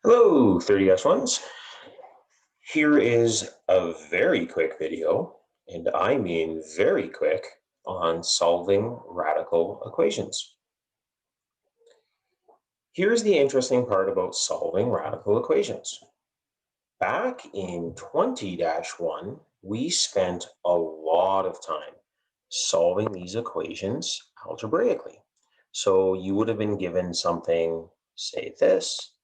Hello, 30S1s. Here is a very quick video, and I mean very quick, on solving radical equations. Here's the interesting part about solving radical equations. Back in 20-1, we spent a lot of time solving these equations algebraically. So you would have been given something, say this,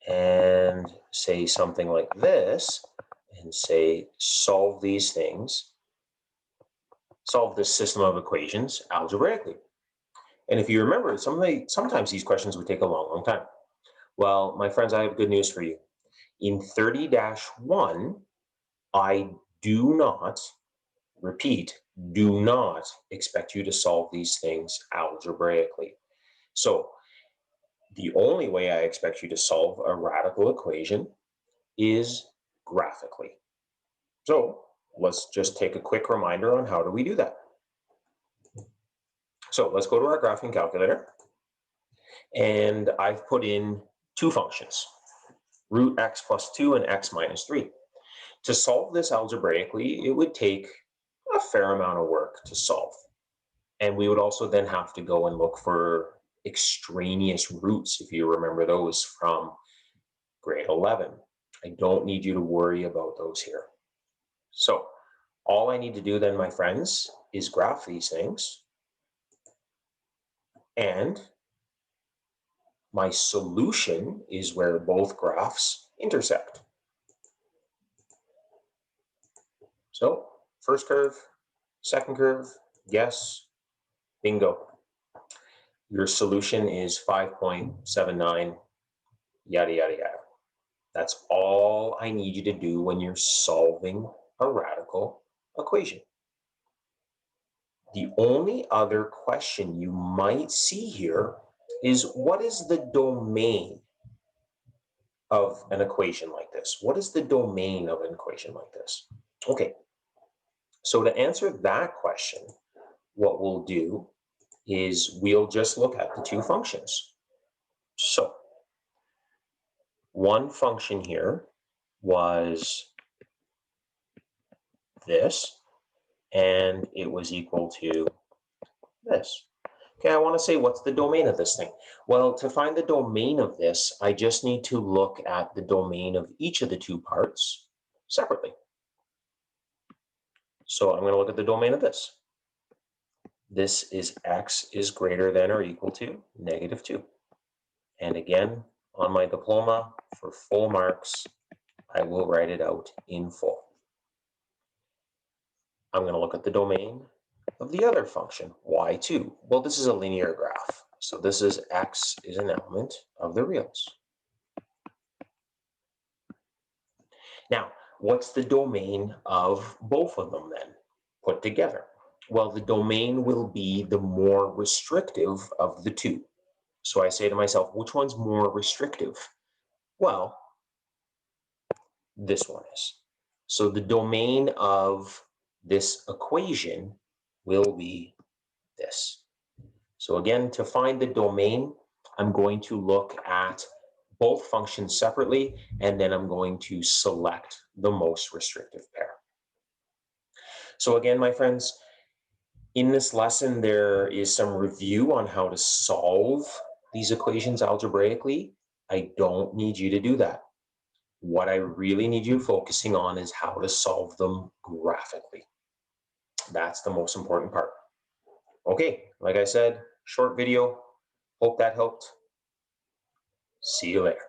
and say something like this, and say solve these things, solve this system of equations algebraically. And if you remember, sometimes these questions would take a long time. Well, my friends, I have good news for you. In 30-1, I do not, repeat, do not expect you to solve these things algebraically. So the only way I expect you to solve a radical equation is graphically. So let's just take a quick reminder on how do we do that. So let's go to our graphing calculator, and I've put in two functions, root x plus 2 and x minus 3. To solve this algebraically, it would take a fair amount of work to solve. And we would also then have to go and look for extraneous roots, if you remember those from grade 11. I don't need you to worry about those here. So all I need to do then, my friends, is graph these things, and my solution is where both graphs intersect. So first curve, second curve, yes, bingo. Your solution is 5.79, yada, yada, yada. That's all I need you to do when you're solving a radical equation. The only other question you might see here is, what is the domain of an equation like this? What is the domain of an equation like this? Okay, so to answer that question, what we'll do is we'll just look at the two functions. So one function here was this, and it was equal to this. Okay, I want to say, what's the domain of this thing? Well, to find the domain of this, I just need to look at the domain of each of the two parts separately. So I'm going to look at the domain of this. This is x is greater than or equal to -2. And again, on my diploma, for full marks, I will write it out in full. I'm going to look at the domain of the other function, y2. Well, this is a linear graph. So this is x is an element of the reals. Now, what's the domain of both of them then put together? Well, the domain will be the more restrictive of the two. So I say to myself, which one's more restrictive? Well, this one is. So the domain of this equation will be this. So again, to find the domain, I'm going to look at both functions separately, and then I'm going to select the most restrictive pair. So again, my friends, in this lesson, there is some review on how to solve these equations algebraically. I don't need you to do that. What I really need you focusing on is how to solve them graphically. That's the most important part. Okay, like I said, short video. Hope that helped. See you later.